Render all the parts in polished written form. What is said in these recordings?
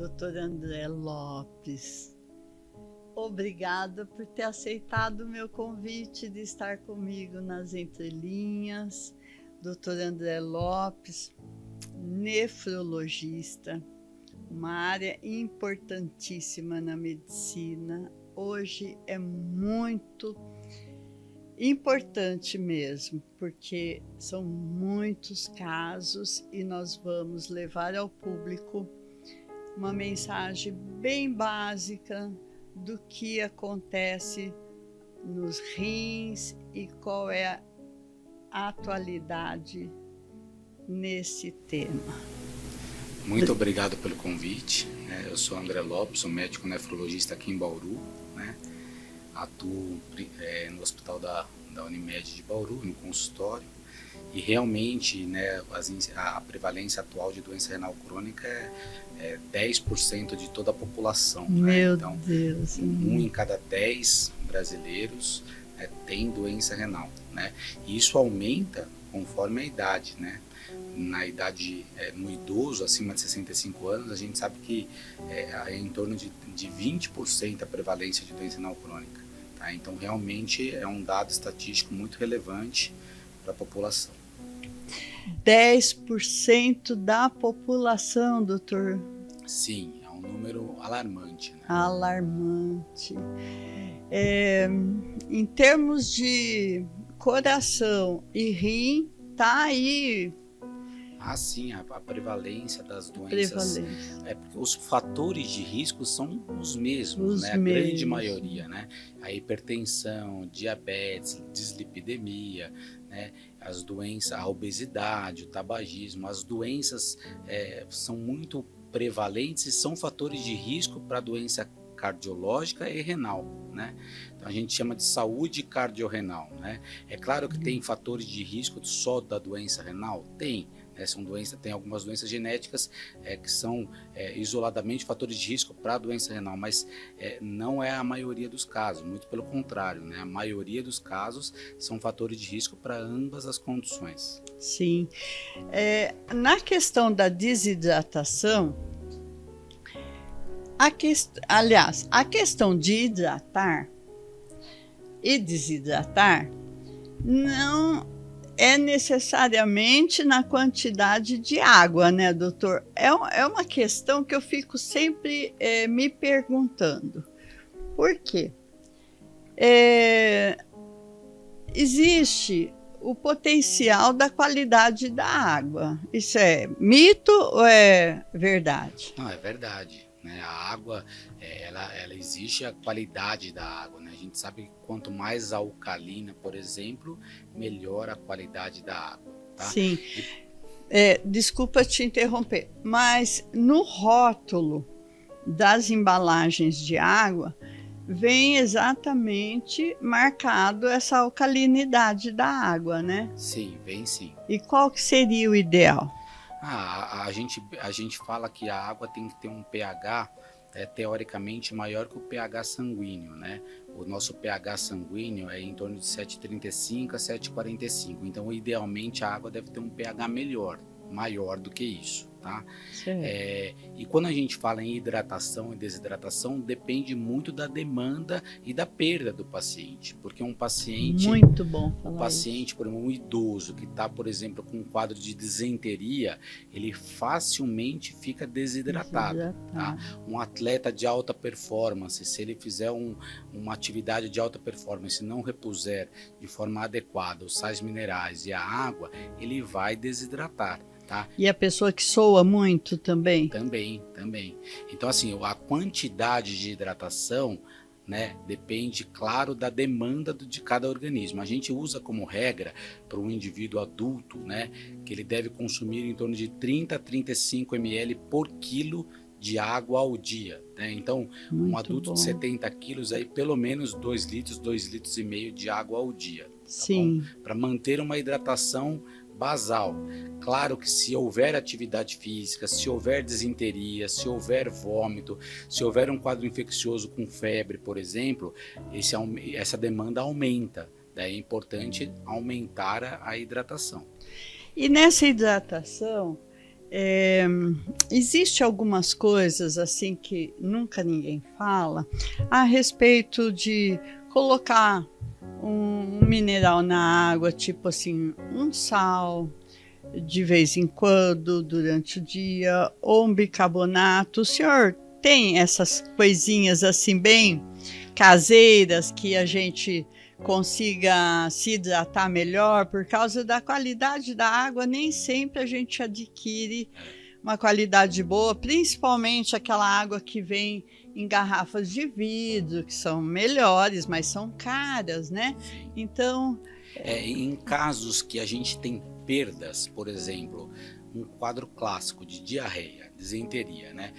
Dr. André Lopes. Obrigada por ter aceitado o meu convite de estar comigo nas entrelinhas. Dr. André Lopes, nefrologista, uma área importantíssima na medicina. Hoje é muito importante mesmo, porque são muitos casos e nós vamos levar ao público uma mensagem bem básica do que acontece nos rins e qual é a atualidade nesse tema. Muito obrigado pelo convite. Eu sou André Lopes, sou médico nefrologista aqui em Bauru, né? Atuo no hospital da Unimed de Bauru, no consultório, e realmente, né, a prevalência atual de doença renal crônica é 10% de toda a população. Meu né? Então, Deus! 1 em cada 10 brasileiros tem doença renal, né? E isso aumenta conforme a idade, né? Na idade, no idoso acima de 65 anos, a gente sabe que é em torno de 20% a prevalência de doença renal crônica. Tá? Então, realmente é um dado estatístico muito relevante para a população. 10% da população, doutor? Sim, é um número alarmante. Né? Alarmante. Em termos de coração e rim, tá aí. Sim, a prevalência das doenças, porque os fatores de risco são os mesmos, né? A grande maioria, né? A hipertensão, diabetes, dislipidemia, né? As doenças, a obesidade, o tabagismo, as doenças são muito prevalentes e são fatores de risco para a doença cardiológica e renal, né? Então a gente chama de saúde cardiorrenal, né? É claro que tem fatores de risco só da doença renal? Tem. Tem algumas doenças genéticas que são isoladamente fatores de risco para a doença renal, mas não é a maioria dos casos, muito pelo contrário, né? A maioria dos casos são fatores de risco para ambas as condições. Sim. Na questão da desidratação, a questão de hidratar e desidratar não é necessariamente na quantidade de água, né, doutor? É uma questão que eu fico sempre me perguntando. Por quê? Existe o potencial da qualidade da água. Isso é mito ou é verdade? Não, é verdade. Né? A água, ela existe a qualidade da água. Né? A gente sabe que quanto mais alcalina, por exemplo, melhor a qualidade da água. Tá? Sim. Desculpa te interromper, mas no rótulo das embalagens de água vem exatamente marcado essa alcalinidade da água, né? Sim, vem sim. E qual que seria o ideal? A gente fala que a água tem que ter um pH teoricamente maior que o pH sanguíneo, né? O nosso pH sanguíneo é em torno de 7,35 a 7,45. Então, idealmente, a água deve ter um pH maior do que isso, tá? E quando a gente fala em hidratação e desidratação, depende muito da demanda e da perda do paciente, porque um paciente, muito bom falar isso. Por exemplo, um idoso que está, por exemplo, com um quadro de disenteria, ele facilmente fica desidratado. Tá? Um atleta de alta performance, se ele fizer uma atividade de alta performance e não repuser de forma adequada os sais minerais e a água, ele vai desidratar. Tá? E a pessoa que soa muito também? Também. Então, assim, a quantidade de hidratação, né, depende, claro, da demanda de cada organismo. A gente usa como regra para um indivíduo adulto, né, que ele deve consumir em torno de 30 a 35 ml por quilo de água ao dia. Né? Então, um adulto de 70 quilos, aí, pelo menos 2 litros e meio de água ao dia. Tá? Sim. Para manter uma hidratação basal. Claro que se houver atividade física, se houver disenteria, se houver vômito, se houver um quadro infeccioso com febre, por exemplo, essa demanda aumenta. Daí é importante aumentar a hidratação. E nessa hidratação, Existe algumas coisas assim que nunca ninguém fala a respeito de colocar um mineral na água, tipo assim, um sal de vez em quando durante o dia, ou um bicarbonato. O senhor tem essas coisinhas assim bem caseiras que a gente consiga se hidratar melhor? Por causa da qualidade da água, nem sempre a gente adquire uma qualidade boa, principalmente aquela água que vem em garrafas de vidro, que são melhores, mas são caras, né? Sim. Então... em casos que a gente tem perdas, por exemplo, um quadro clássico de diarreia, disenteria, né?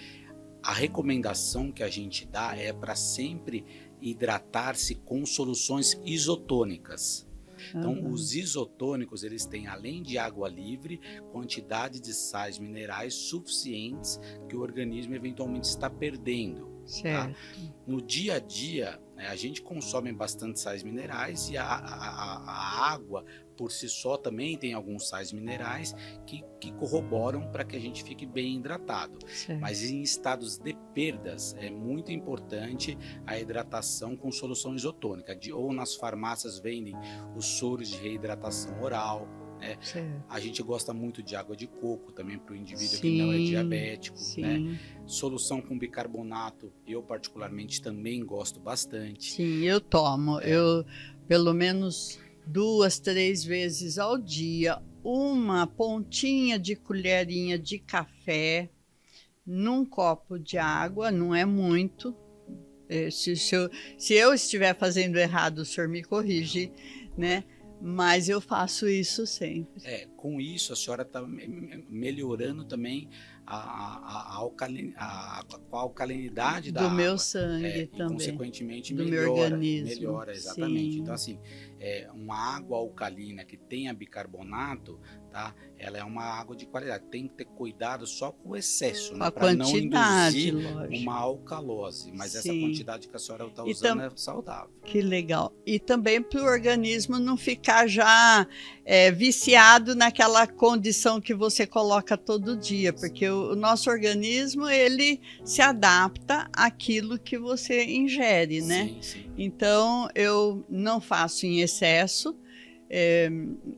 A recomendação que a gente dá é para sempre hidratar-se com soluções isotônicas. Então, os isotônicos, eles têm, além de água livre, quantidade de sais minerais suficientes que o organismo eventualmente está perdendo. Tá? No dia a dia, né, a gente consome bastante sais minerais e a água por si só também tem alguns sais minerais que corroboram para que a gente fique bem hidratado. Mas em estados de perdas é muito importante a hidratação com solução isotônica. Ou nas farmácias vendem os soros de reidratação oral. Né? A gente gosta muito de água de coco também para o indivíduo que não é diabético. Né? Solução com bicarbonato, eu particularmente também gosto bastante. Sim, eu tomo. Eu pelo menos 2, 3 vezes ao dia, uma pontinha de colherinha de café num copo de água, não é muito. Se eu estiver fazendo errado, o senhor me corrige, né? Mas eu faço isso sempre. Com isso a senhora está melhorando também a alcalinidade da água. Do meu sangue e também. Consequentemente do meu organismo. Melhora, exatamente. Sim. Então assim, uma água alcalina que tenha bicarbonato, tá? Ela é uma água de qualidade. Tem que ter cuidado só com o excesso, né? Para não induzir uma alcalose. Mas essa quantidade que a senhora está usando é saudável. Que legal. E também para o organismo não ficar já viciado naquela condição que você coloca todo dia, porque o nosso organismo, ele se adapta àquilo que você ingere, né? Sim. Então, eu não faço em excesso,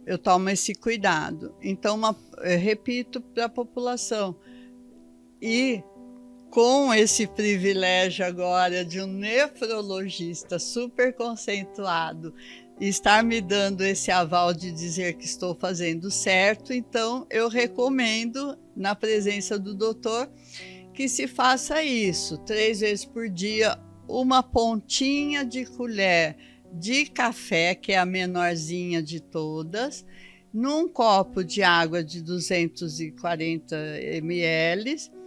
eu tomo esse cuidado. Então, repito para a população, e com esse privilégio agora de um nefrologista super conceituado estar me dando esse aval de dizer que estou fazendo certo, então eu recomendo, na presença do doutor, que se faça isso 3 vezes por dia, uma pontinha de colher de café, que é a menorzinha de todas, num copo de água de 240 ml,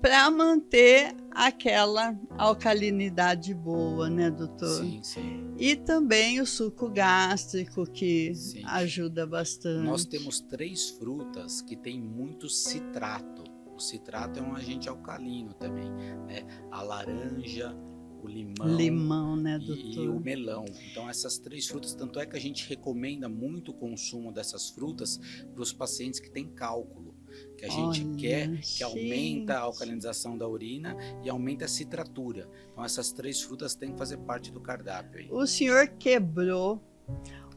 para manter aquela alcalinidade boa, né, doutor? Sim. E também o suco gástrico, que ajuda bastante. Nós temos 3 frutas que têm muito citrato. O citrato é um agente alcalino também, né? A laranja, o limão, né, doutor? E o melão. Então essas 3 frutas, tanto é que a gente recomenda muito o consumo dessas frutas para os pacientes que têm cálculo, que a gente quer que aumenta a alcalinização da urina e aumenta a citratura. Então essas 3 frutas têm que fazer parte do cardápio. O senhor quebrou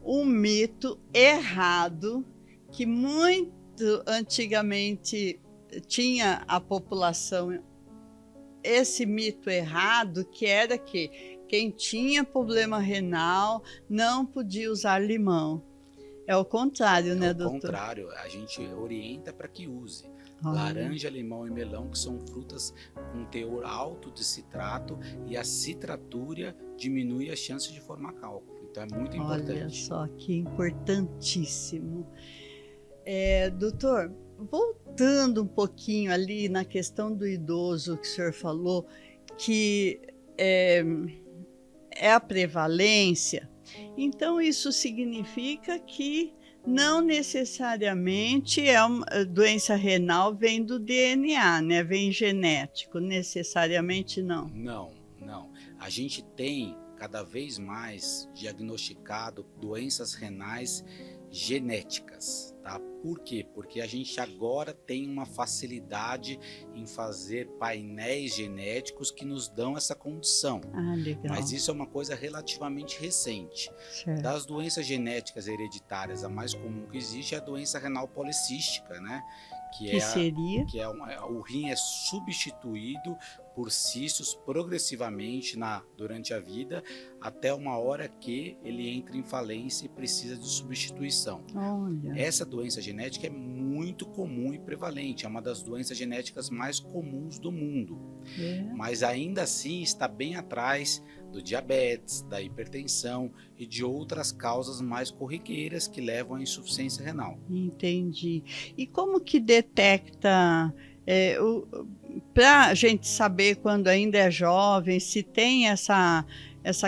um mito errado que muito antigamente tinha a população, esse mito errado, que era que quem tinha problema renal não podia usar limão. É o contrário, né, doutor? É o contrário, a gente orienta para que use. Laranja, limão e melão, que são frutas com teor alto de citrato, e a citratura diminui a chance de formar cálculo. Então é muito importante. Olha só que importantíssimo. Doutor, voltando um pouquinho ali na questão do idoso que o senhor falou, que é a prevalência, então isso significa que não necessariamente uma doença renal vem do DNA, né? Vem genético, necessariamente não. Não. A gente tem cada vez mais diagnosticado doenças renais genéticas, tá? Por quê? Porque a gente agora tem uma facilidade em fazer painéis genéticos que nos dão essa condição. Legal. Mas isso é uma coisa relativamente recente. Certo. Das doenças genéticas hereditárias, a mais comum que existe é a doença renal policística, né? Que seria? O rim é substituído por cistos progressivamente durante a vida, até uma hora que ele entra em falência e precisa de substituição. Olha. Essa doença genética é muito comum e prevalente, é uma das doenças genéticas mais comuns do mundo. Mas ainda assim está bem atrás do diabetes, da hipertensão e de outras causas mais corriqueiras que levam à insuficiência renal. Entendi. E como que detecta, para a gente saber quando ainda é jovem, se tem essa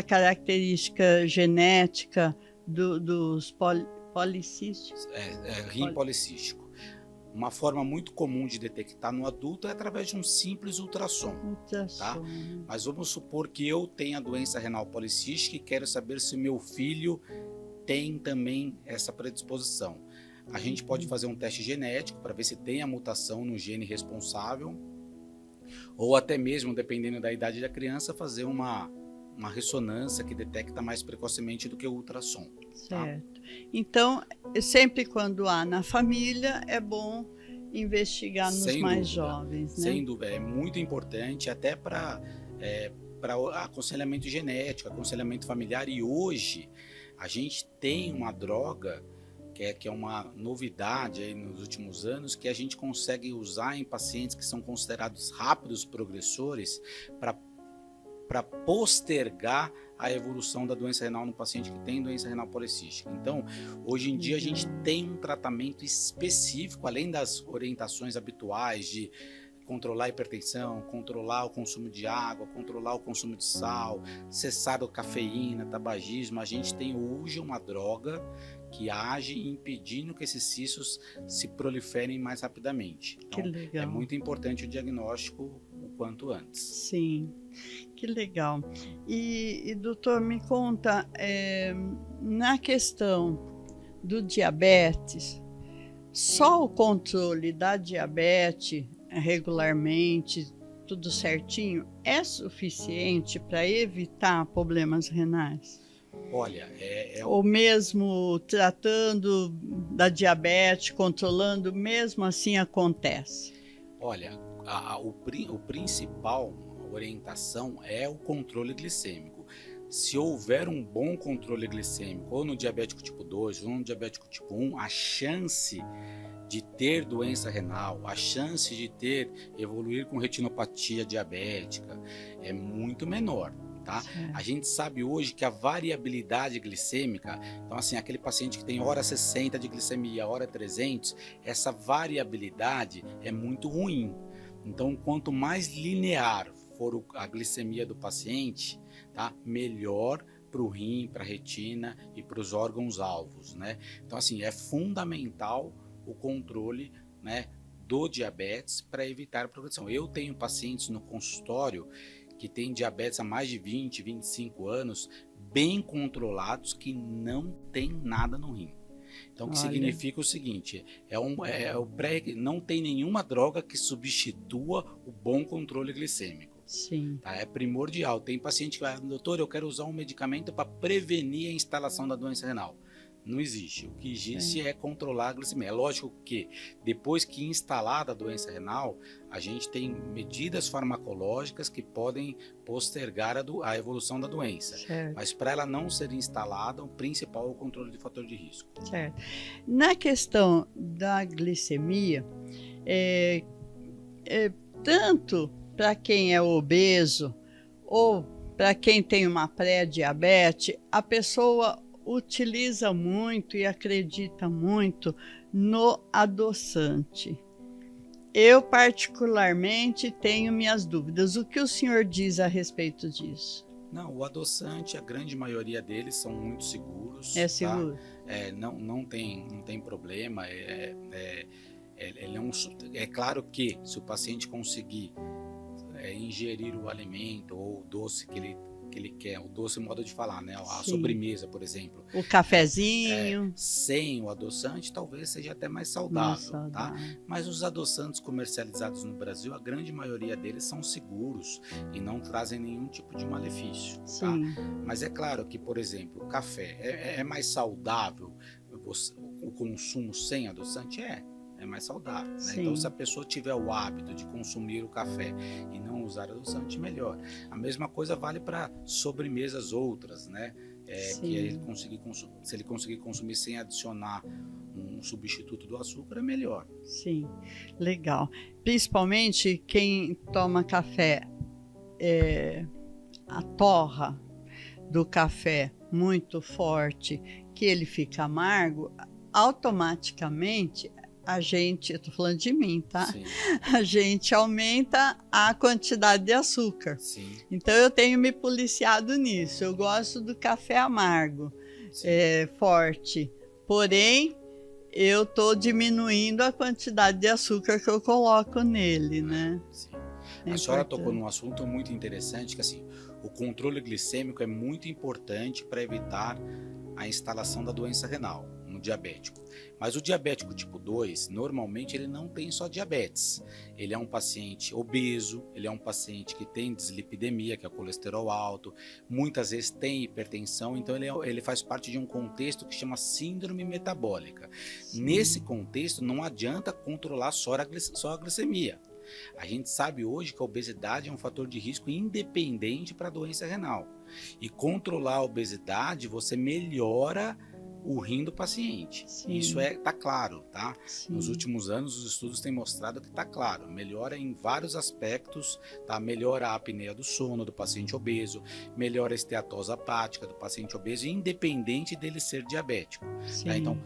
característica genética dos policísticos? Rim policístico. Uma forma muito comum de detectar no adulto é através de um simples ultrassom. Tá? Mas vamos supor que eu tenha a doença renal policística e quero saber se meu filho tem também essa predisposição. A gente pode fazer um teste genético para ver se tem a mutação no gene responsável, ou até mesmo, dependendo da idade da criança, fazer uma ressonância que detecta mais precocemente do que o ultrassom. Certo. Tá? Então, sempre quando há na família, é bom investigar nos mais jovens, né? Sem dúvida, é muito importante até para aconselhamento genético, aconselhamento familiar. E hoje a gente tem uma droga que é uma novidade aí nos últimos anos, que a gente consegue usar em pacientes que são considerados rápidos progressores para postergar a evolução da doença renal no paciente que tem doença renal policística. Então, hoje em dia a gente tem um tratamento específico, além das orientações habituais de controlar a hipertensão, controlar o consumo de água, controlar o consumo de sal, cessar a cafeína, tabagismo. A gente tem hoje uma droga que age impedindo que esses cistos se proliferem mais rapidamente. Então, que legal. É muito importante o diagnóstico o quanto antes. Sim, que legal. E doutor, me conta, na questão do diabetes, só o controle da diabetes regularmente, tudo certinho, é suficiente para evitar problemas renais? Olha, ou mesmo tratando da diabetes, controlando, mesmo assim acontece? Olha, o principal orientação é o controle glicêmico. Se houver um bom controle glicêmico, ou no diabético tipo 2, ou no diabético tipo 1, a chance de ter doença renal, a chance de evoluir com retinopatia diabética é muito menor. Tá? A gente sabe hoje que a variabilidade glicêmica, então assim, aquele paciente que tem hora 60 de glicemia, hora 300, essa variabilidade é muito ruim. Então, quanto mais linear for a glicemia do paciente, tá? Melhor para o rim, para a retina e para os órgãos alvos, né? Então, assim, é fundamental o controle, né, do diabetes para evitar a progressão. Eu tenho pacientes no consultório que têm diabetes há mais de 20, 25 anos, bem controlados, que não tem nada no rim. Então, o que significa o seguinte, não tem nenhuma droga que substitua o bom controle glicêmico. Sim. Tá? É primordial. Tem paciente que vai, doutor, eu quero usar um medicamento para prevenir a instalação da doença renal. Não existe. O que existe é controlar a glicemia. É lógico que depois que instalada a doença renal, a gente tem medidas farmacológicas que podem postergar a evolução da doença. Certo. Mas para ela não ser instalada, o principal é o controle de fator de risco. Certo. Na questão da glicemia, tanto para quem é obeso ou para quem tem uma pré-diabetes, a pessoa utiliza muito e acredita muito no adoçante. Eu, particularmente, tenho minhas dúvidas. O que o senhor diz a respeito disso? Não, o adoçante, a grande maioria deles são muito seguros. É seguro? Tá? Não tem problema. É claro que se o paciente conseguir ingerir o alimento ou o doce que ele que ele quer, o doce modo de falar, né? A Sim. sobremesa, por exemplo. O cafezinho. Sem o adoçante, talvez seja até mais saudável, tá? Mas os adoçantes comercializados no Brasil, a grande maioria deles são seguros e não trazem nenhum tipo de malefício, tá? Mas é claro que, por exemplo, o café é mais saudável o consumo sem adoçante? É mais saudável, né? Então, se a pessoa tiver o hábito de consumir o café e não usar adoçante, melhor. A mesma coisa vale para sobremesas outras, né? Que ele se ele conseguir consumir sem adicionar um substituto do açúcar, é melhor. Sim, legal. Principalmente quem toma café, a torra do café muito forte, que ele fica amargo, automaticamente eu tô falando de mim, tá? Sim. A gente aumenta a quantidade de açúcar. Sim. Então eu tenho me policiado nisso. Eu gosto do café amargo, forte. Porém, eu tô diminuindo a quantidade de açúcar que eu coloco nele, né? Sim. A senhora tocou num assunto muito interessante, que assim, o controle glicêmico é muito importante para evitar a instalação da doença renal no diabético. Mas o diabético tipo 2, normalmente ele não tem só diabetes. Ele é um paciente obeso, ele é um paciente que tem dislipidemia, que é o colesterol alto, muitas vezes tem hipertensão, então ele faz parte de um contexto que chama síndrome metabólica. Nesse contexto, não adianta controlar só a glicemia. A gente sabe hoje que a obesidade é um fator de risco independente para a doença renal. E controlar a obesidade, você melhora o rim do paciente. Isso tá claro, tá? Nos últimos anos, os estudos têm mostrado que tá claro. Melhora em vários aspectos, tá? Melhora a apneia do sono do paciente obeso, melhora a esteatose hepática do paciente obeso, independente dele ser diabético. Tá? Então,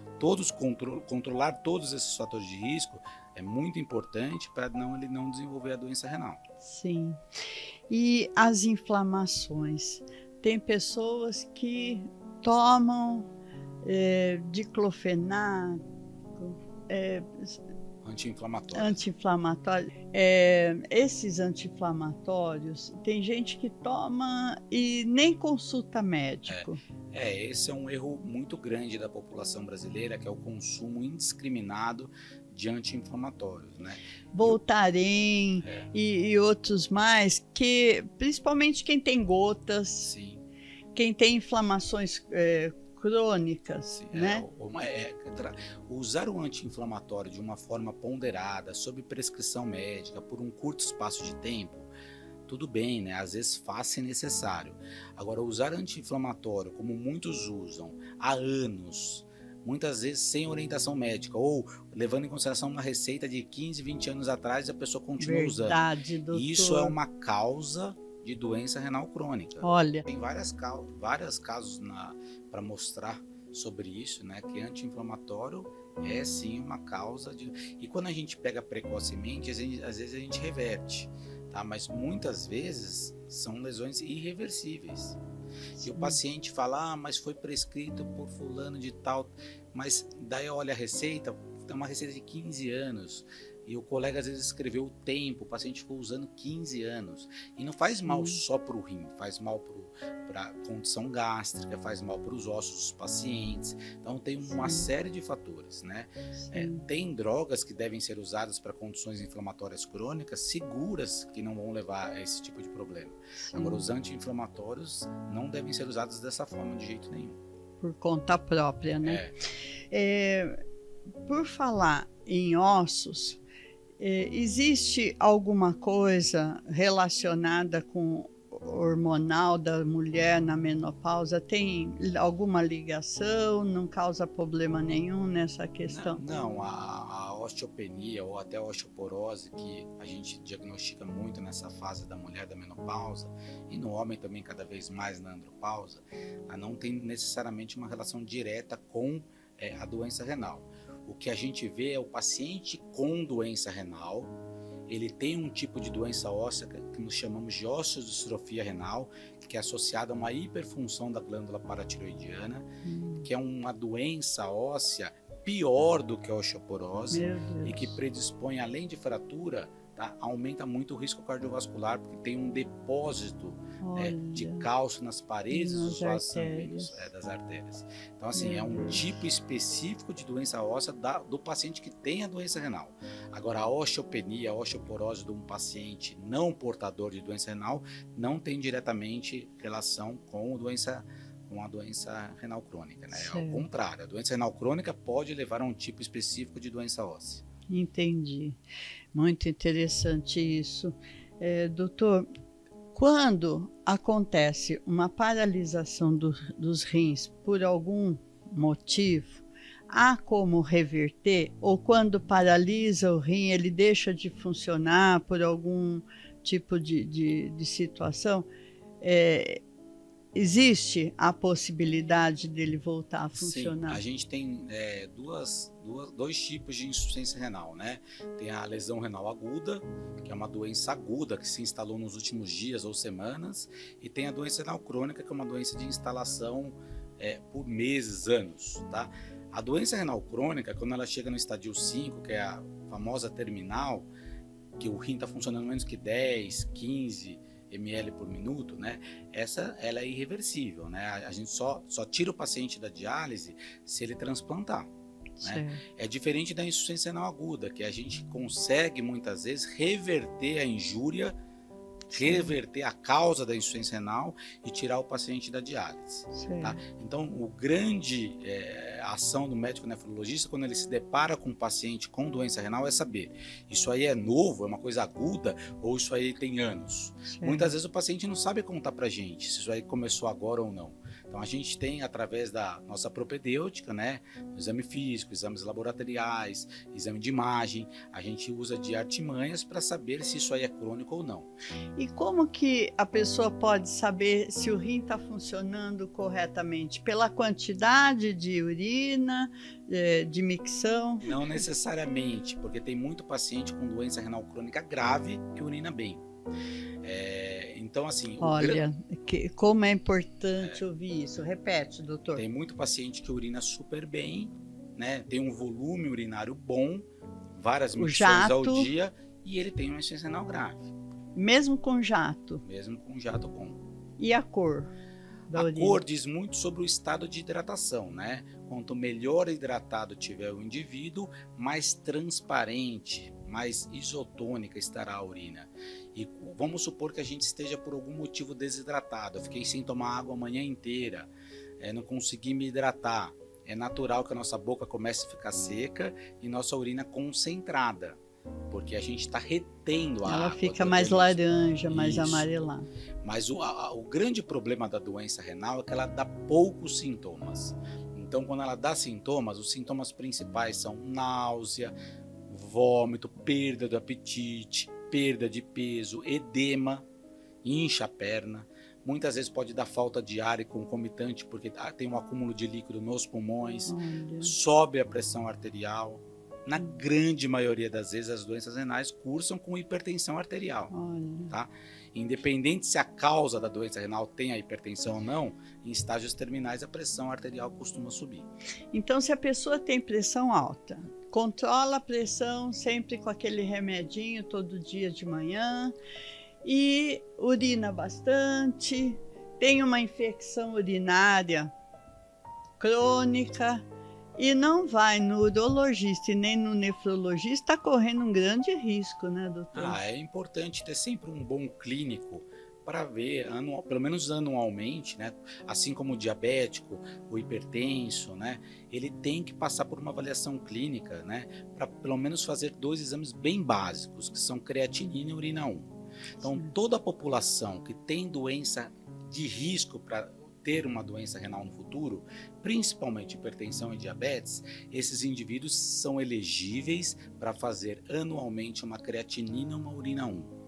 controlar todos esses fatores de risco é muito importante para ele não desenvolver a doença renal. Sim. E as inflamações? Tem pessoas que tomam diclofenaco, anti-inflamatório. Esses anti-inflamatórios, tem gente que toma e nem consulta médico. Esse é um erro muito grande da população brasileira, que é o consumo indiscriminado de anti-inflamatórios, né? Voltaren e outros mais, que principalmente quem tem gotas, quem tem inflamações crônicas, né? Usar o anti-inflamatório de uma forma ponderada, sob prescrição médica, por um curto espaço de tempo, tudo bem, né? Às vezes faz se necessário. Agora, usar anti-inflamatório, como muitos usam, há anos, muitas vezes sem orientação médica, ou levando em consideração uma receita de 15, 20 anos atrás, a pessoa continua usando. Doutor. Isso é uma causa de doença renal crônica. Olha, tem vários casos para mostrar sobre isso, né? Que anti-inflamatório é sim uma causa e quando a gente pega precocemente, às vezes a gente reverte, tá? Mas muitas vezes são lesões irreversíveis. E o paciente fala, mas foi prescrito por fulano de tal, mas daí olha a receita, é uma receita de 15 anos. E o colega às vezes escreveu o tempo, o paciente ficou usando 15 anos. E não faz mal só para o rim, faz mal para a condição gástrica, faz mal para os ossos dos pacientes. Então tem uma série de fatores, né? Tem drogas que devem ser usadas para condições inflamatórias crônicas seguras, que não vão levar a esse tipo de problema. Agora, os anti-inflamatórios não devem ser usados dessa forma, de jeito nenhum. Por conta própria, né? Por falar em ossos, existe alguma coisa relacionada com hormonal da mulher na menopausa? Tem alguma ligação? Não causa problema nenhum nessa questão? Não, a osteopenia ou até a osteoporose, que a gente diagnostica muito nessa fase da mulher da menopausa, e no homem também cada vez mais na andropausa, não tem necessariamente uma relação direta com a doença renal. O que a gente vê é o paciente com doença renal, ele tem um tipo de doença óssea que nós chamamos de osteodistrofia renal, que é associada a uma hiperfunção da glândula paratireoidiana, que é uma doença óssea pior do que a osteoporose e que predispõe, além de fratura, tá? Aumenta muito o risco cardiovascular, porque tem um depósito de cálcio nas paredes dos vasos sanguíneos, das artérias. Então, assim, é um tipo específico de doença óssea do paciente que tem a doença renal. Agora, a osteopenia, a osteoporose de um paciente não portador de doença renal não tem diretamente relação com a doença renal crônica, né? Ao contrário, a doença renal crônica pode levar a um tipo específico de doença óssea. Entendi. Muito interessante isso. Doutor, quando acontece uma paralisação dos rins por algum motivo, há como reverter? Ou quando paralisa o rim, ele deixa de funcionar por algum tipo de situação? Existe a possibilidade dele voltar a funcionar? Sim, a gente tem dois tipos de insuficiência renal, né? Tem a lesão renal aguda, que é uma doença aguda que se instalou nos últimos dias ou semanas, e tem a doença renal crônica, que é uma doença de instalação por meses, anos, tá? A doença renal crônica, quando ela chega no estadio 5, que é a famosa terminal, que o rim está funcionando menos que 10, 15 ml por minuto, né? Ela é irreversível, né? A gente só tira o paciente da diálise se ele transplantar, né? É diferente da insuficiência renal aguda, que a gente consegue muitas vezes reverter a injúria, reverter a causa da insuficiência renal e tirar o paciente da diálise, tá? Então, o grande ação do médico nefrologista, quando ele se depara com um paciente com doença renal, é saber: isso aí é novo, é uma coisa aguda, ou isso aí tem anos? Muitas vezes o paciente não sabe contar pra gente se isso aí começou agora ou não. Então, a gente tem, através da nossa propedêutica, né, exame físico, exames laboratoriais, exame de imagem, a gente usa de artimanhas para saber se isso aí é crônico ou não. E como que a pessoa pode saber se o rim está funcionando corretamente? Pela quantidade de urina, de micção? Não necessariamente, porque tem muito paciente com doença renal crônica grave que urina bem. Então, assim... Olha, como é importante ouvir isso. Repete, doutor. Tem muito paciente que urina super bem, né? Tem um volume urinário bom, várias micções ao dia, e ele tem uma insuficiência renal grave. Mesmo com jato? Mesmo com jato bom. E a cor da urina? A cor diz muito sobre o estado de hidratação, né? Quanto melhor hidratado tiver o indivíduo, mais transparente, mais isotônica estará a urina. E vamos supor que a gente esteja por algum motivo desidratado. Eu fiquei sem tomar água a manhã inteira, não consegui me hidratar. É natural que a nossa boca comece a ficar seca e nossa urina concentrada, porque a gente está retendo a água. Ela fica mais laranja, mais amarelada. Mas o grande problema da doença renal é que ela dá poucos sintomas. Então, quando ela dá sintomas, os sintomas principais são náusea, vômito, perda do apetite, perda de peso, edema, incha a perna. Muitas vezes pode dar falta de ar e concomitante, porque tem um acúmulo de líquido nos pulmões, sobe a pressão arterial. Na grande maioria das vezes, as doenças renais cursam com hipertensão arterial, tá? Independente se a causa da doença renal tem a hipertensão ou não, em estágios terminais a pressão arterial costuma subir. Então, se a pessoa tem pressão alta, controla a pressão sempre com aquele remedinho todo dia de manhã e urina bastante, tem uma infecção urinária crônica e não vai no urologista e nem no nefrologista, está correndo um grande risco, né, doutor? É importante ter sempre um bom clínico para ver, pelo menos anualmente, né? Assim como o diabético, o hipertenso, né? Ele tem que passar por uma avaliação clínica, né? Para pelo menos fazer 2 exames bem básicos, que são creatinina e urina 1. Então, toda a população que tem doença de risco para ter uma doença renal no futuro, principalmente hipertensão e diabetes, esses indivíduos são elegíveis para fazer anualmente uma creatinina e uma urina 1.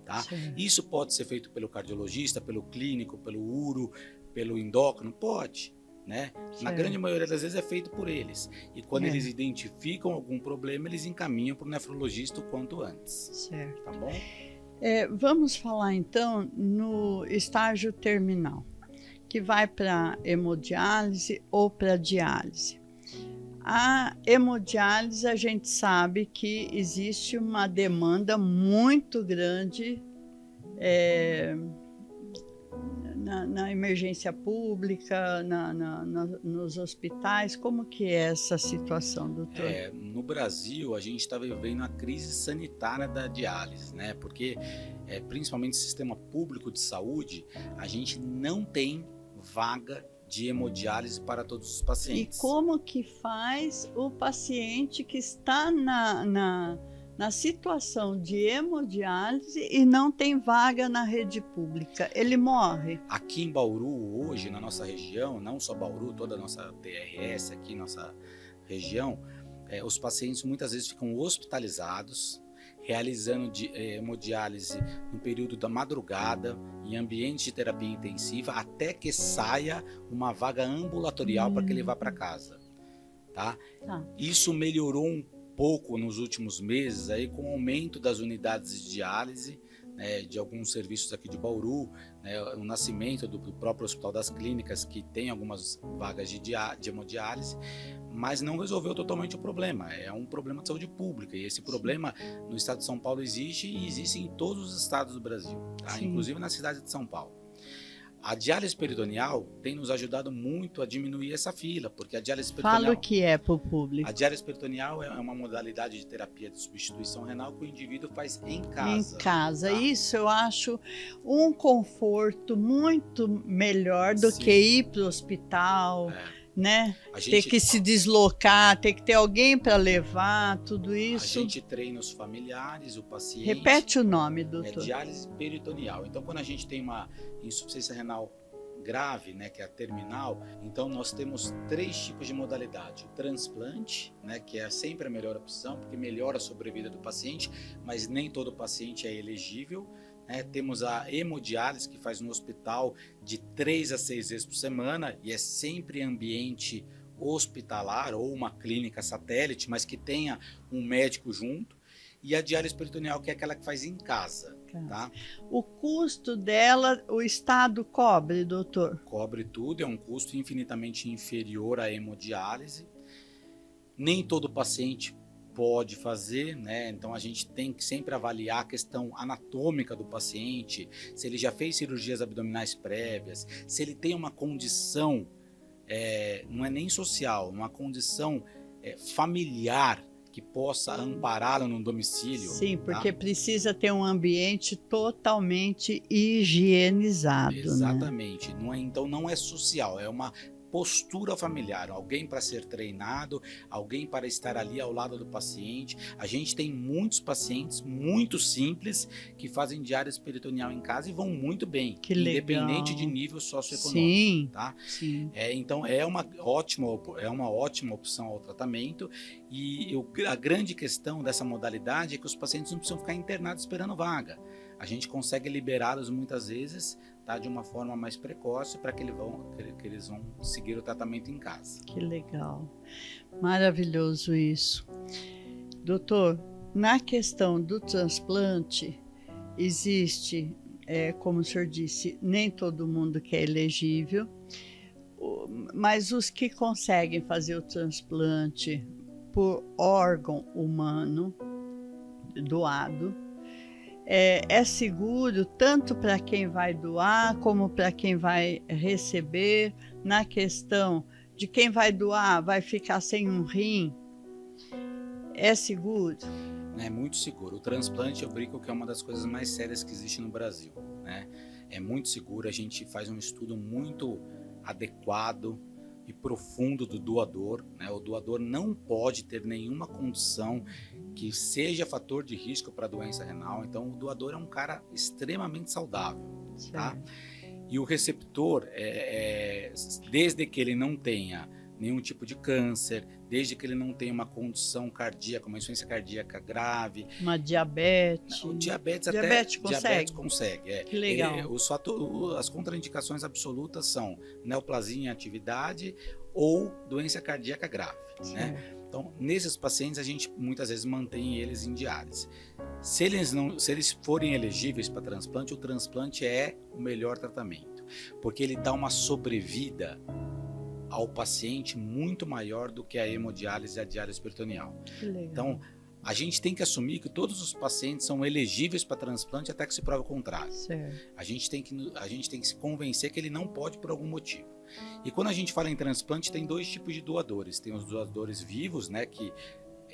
Tá? Isso pode ser feito pelo cardiologista, pelo clínico, pelo uro, pelo endócrino? Pode, né? Na grande maioria das vezes é feito por eles. E quando eles identificam algum problema, eles encaminham para o nefrologista o quanto antes. Certo. Tá bom? Vamos falar então no estágio terminal, que vai para hemodiálise ou para diálise. A hemodiálise, a gente sabe que existe uma demanda muito grande na emergência pública, nos hospitais. Como que é essa situação, doutor? No Brasil, a gente está vivendo a crise sanitária da diálise, né? Porque, principalmente no sistema público de saúde, a gente não tem vaga de hemodiálise para todos os pacientes. E como que faz o paciente que está na situação de hemodiálise e não tem vaga na rede pública? Ele morre? Aqui em Bauru, hoje, na nossa região, não só Bauru, toda a nossa DRS aqui, nossa região, os pacientes muitas vezes ficam hospitalizados, realizando hemodiálise no período da madrugada, em ambiente de terapia intensiva, até que saia uma vaga ambulatorial para que ele vá para casa. Tá? Isso melhorou um pouco nos últimos meses, aí, com o aumento das unidades de diálise, de alguns serviços aqui de Bauru, o nascimento do próprio Hospital das Clínicas, que tem algumas vagas de hemodiálise, mas não resolveu totalmente o problema. É um problema de saúde pública, e esse problema no estado de São Paulo existe, e existe em todos os estados do Brasil, tá? Inclusive na cidade de São Paulo. A diálise peritoneal tem nos ajudado muito a diminuir essa fila, porque a diálise peritoneal... Fala o que é para o público. A diálise peritoneal é uma modalidade de terapia de substituição renal que o indivíduo faz em casa. Em casa. Tá? Isso eu acho um conforto muito melhor do que ir para o hospital, né? Ter que se deslocar, ter que ter alguém para levar, tudo isso. A gente treina os familiares, o paciente. Repete o nome, doutor. É diálise peritoneal. Então, quando a gente tem uma insuficiência renal grave, né, que é a terminal, então nós temos 3 tipos de modalidade. O transplante, né, que é sempre a melhor opção, porque melhora a sobrevida do paciente, mas nem todo paciente é elegível. Temos a hemodiálise, que faz no hospital de 3 a 6 vezes por semana, e é sempre ambiente hospitalar ou uma clínica satélite, mas que tenha um médico junto. E a diálise peritoneal, que é aquela que faz em casa. Tá? O custo dela, o Estado cobre, doutor? Cobre tudo, é um custo infinitamente inferior à hemodiálise. Nem todo paciente pode fazer, né? Então a gente tem que sempre avaliar a questão anatômica do paciente, se ele já fez cirurgias abdominais prévias, se ele tem uma condição, não é nem social, uma condição familiar que possa ampará-lo no domicílio. Sim, porque precisa ter um ambiente totalmente higienizado. Exatamente. Né? Então não é social, é uma postura familiar, alguém para ser treinado, alguém para estar ali ao lado do paciente. A gente tem muitos pacientes muito simples que fazem diálise peritoneal em casa e vão muito bem, independente de nível socioeconômico. Sim, tá? Sim. Então é uma ótima opção ao tratamento, e a grande questão dessa modalidade é que os pacientes não precisam ficar internados esperando vaga. A gente consegue liberá-los muitas vezes, tá, de uma forma mais precoce, para que eles vão seguir o tratamento em casa. Que legal, maravilhoso isso. Doutor, na questão do transplante, existe, como o senhor disse, nem todo mundo que é elegível, mas os que conseguem fazer o transplante por órgão humano doado, é seguro tanto para quem vai doar como para quem vai receber. Na questão de quem vai doar vai ficar sem um rim, é seguro? É muito seguro. O transplante, eu brinco que é uma das coisas mais sérias que existe no Brasil, né? É muito seguro, a gente faz um estudo muito adequado e profundo do doador, né? O doador não pode ter nenhuma condição que seja fator de risco para a doença renal. Então o doador é um cara extremamente saudável, tá? E o receptor, desde que ele não tenha nenhum tipo de câncer, desde que ele não tenha uma condição cardíaca, uma insuficiência cardíaca grave, uma diabetes. O diabetes consegue. Que legal. As contraindicações absolutas são neoplasia em atividade ou doença cardíaca grave, né? Então, nesses pacientes, a gente muitas vezes mantém eles em diálise. Se eles forem elegíveis para transplante, o transplante é o melhor tratamento, porque ele dá uma sobrevida ao paciente muito maior do que a hemodiálise e a diálise peritoneal. Que legal. Então, a gente tem que assumir que todos os pacientes são elegíveis para transplante até que se prove o contrário. Certo. A gente tem que se convencer que ele não pode por algum motivo. E quando a gente fala em transplante, tem dois tipos de doadores. Tem os doadores vivos, né, que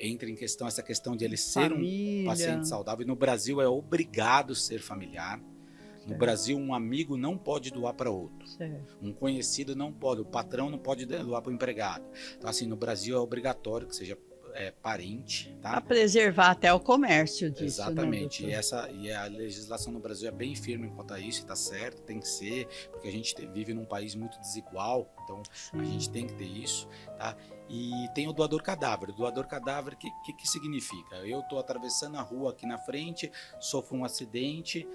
entra em questão essa questão de ele ser um paciente saudável. E no Brasil é obrigado ser familiar. No Brasil, um amigo não pode doar para outro. Certo. Um conhecido não pode, o patrão não pode doar para o empregado. Então, assim, no Brasil é obrigatório que seja parente, tá? Para preservar até o comércio disso. Exatamente. Né, e a legislação no Brasil é bem firme quanto a isso, está certo, tem que ser, porque a gente vive num país muito desigual, então a gente tem que ter isso, tá? E tem o doador cadáver. O doador cadáver, o que significa? Eu estou atravessando a rua aqui na frente, sofro um acidente,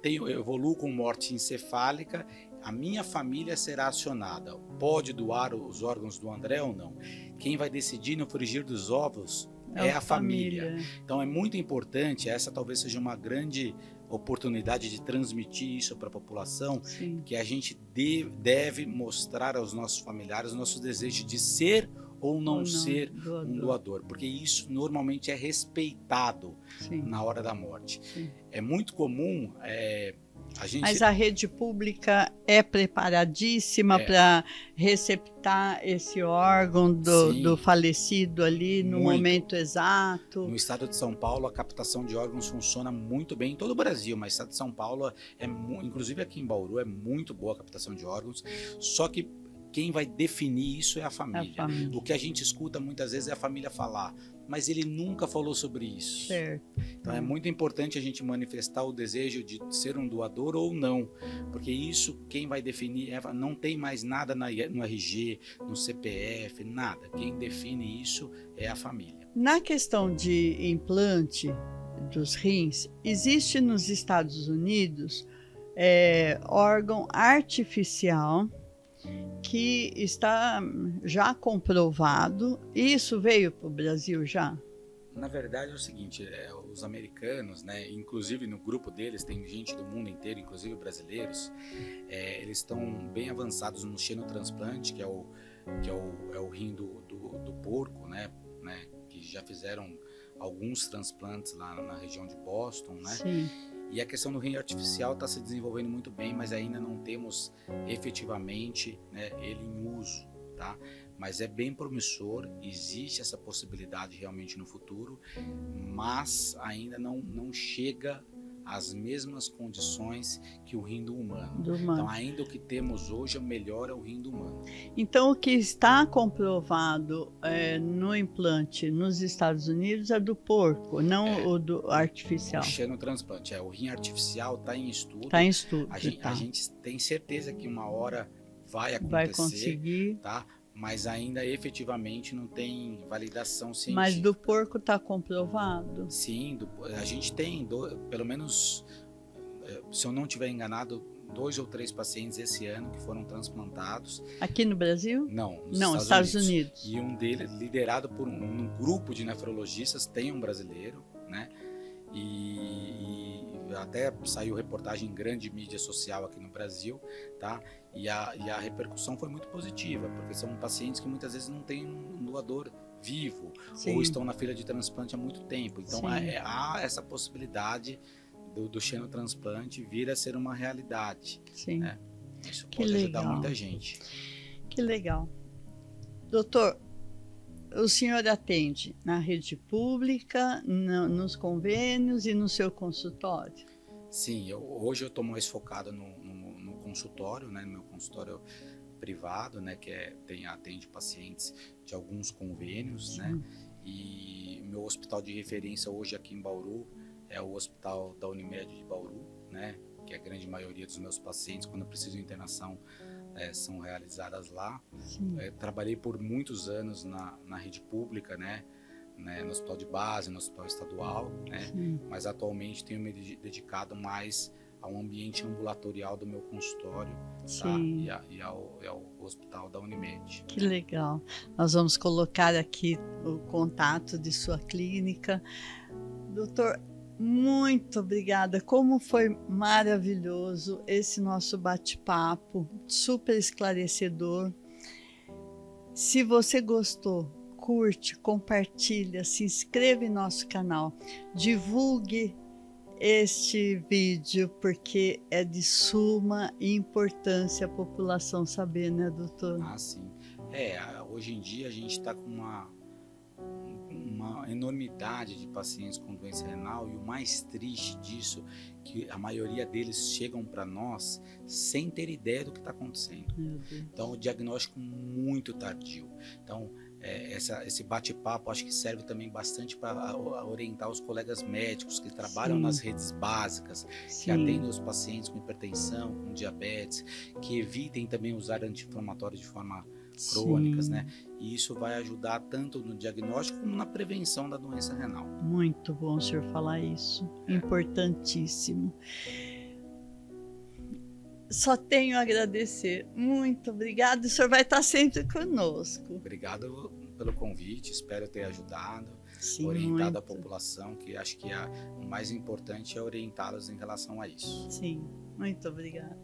eu evoluo com morte encefálica, a minha família será acionada. Pode doar os órgãos do André ou não? Quem vai decidir no frigir dos ovos é a família. Então é muito importante, essa talvez seja uma grande oportunidade de transmitir isso para a população, que a gente deve mostrar aos nossos familiares o nosso desejo de ser ou não ser um doador, porque isso normalmente é respeitado na hora da morte. É muito comum Mas a rede pública é preparadíssima para receptar esse órgão do falecido ali no momento exato. No estado de São Paulo, a captação de órgãos funciona muito bem, em todo o Brasil, mas no estado de São Paulo, inclusive aqui em Bauru, é muito boa a captação de órgãos, só que quem vai definir isso é a família. O que a gente escuta muitas vezes é a família falar, mas ele nunca falou sobre isso. Certo. Então é muito importante a gente manifestar o desejo de ser um doador ou não, porque isso quem vai definir não tem mais nada no RG, no CPF, nada. Quem define isso é a família. Na questão de implante dos rins, existe nos Estados Unidos órgão artificial que está já comprovado. Isso veio para o Brasil já? Na verdade é o seguinte, os americanos, né, inclusive no grupo deles tem gente do mundo inteiro, inclusive brasileiros, eles estão bem avançados no xenotransplante, que é o rim do porco, né, que já fizeram alguns transplantes lá na região de Boston, né? Sim. E a questão do rim artificial está se desenvolvendo muito bem, mas ainda não temos efetivamente, né, ele em uso, tá? Mas é bem promissor, existe essa possibilidade realmente no futuro, mas ainda não chega às mesmas condições que o rim do humano. Então, ainda o que temos hoje, o melhor é o rim do humano. Então, o que está comprovado no implante nos Estados Unidos é do porco, não o do artificial. O xenotransplante, o rim artificial está em estudo. Está em estudo. A gente tem certeza que uma hora vai acontecer. Vai conseguir. Tá? Mas ainda efetivamente não tem validação científica. Mas do porco está comprovado? Sim, a gente tem, pelo menos, se eu não estiver enganado, 2 ou 3 pacientes esse ano que foram transplantados. Aqui no Brasil? Não, nos Estados Unidos. E um deles, liderado por um grupo de nefrologistas, tem um brasileiro, né? E até saiu reportagem em grande mídia social aqui no Brasil, tá? E a repercussão foi muito positiva, porque são pacientes que muitas vezes não têm um doador vivo, ou estão na fila de transplante há muito tempo. Então há essa possibilidade do xenotransplante vir a ser uma realidade. Sim. Né? Isso pode ajudar muita gente. Que legal. Doutor, o senhor atende na rede pública, nos convênios e no seu consultório? Sim, hoje eu estou mais focado no consultório, né, no meu consultório privado, né, que atende pacientes de alguns convênios, né, e meu hospital de referência hoje aqui em Bauru é o hospital da Unimed de Bauru, né, que a grande maioria dos meus pacientes, quando precisam de internação, são realizadas lá. Trabalhei por muitos anos na rede pública, né, no hospital de base, no hospital estadual, né, mas atualmente tenho me dedicado mais ao ambiente ambulatorial do meu consultório, tá? e ao hospital da Unimed. Que legal. Nós vamos colocar aqui o contato de sua clínica. Doutor, muito obrigada. Como foi maravilhoso esse nosso bate-papo, super esclarecedor. Se você gostou, curte, compartilha, se inscreva em nosso canal, divulgue este vídeo, porque é de suma importância a população saber, né, doutor? Ah, sim. Hoje em dia a gente está com uma enormidade de pacientes com doença renal, e o mais triste disso, que a maioria deles chegam para nós sem ter ideia do que está acontecendo. Então, o diagnóstico muito tardio. Então, esse bate-papo acho que serve também bastante para orientar os colegas médicos que trabalham nas redes básicas, que atendem os pacientes com hipertensão, com diabetes, que evitem também usar anti-inflamatórios de forma crônicas, né? E isso vai ajudar tanto no diagnóstico como na prevenção da doença renal. Muito bom o senhor falar isso, importantíssimo. Só tenho a agradecer, muito obrigado, o senhor vai estar sempre conosco. Obrigado pelo convite, espero ter ajudado, orientado a população, que acho que o mais importante é orientá-los em relação a isso. Sim, muito obrigada.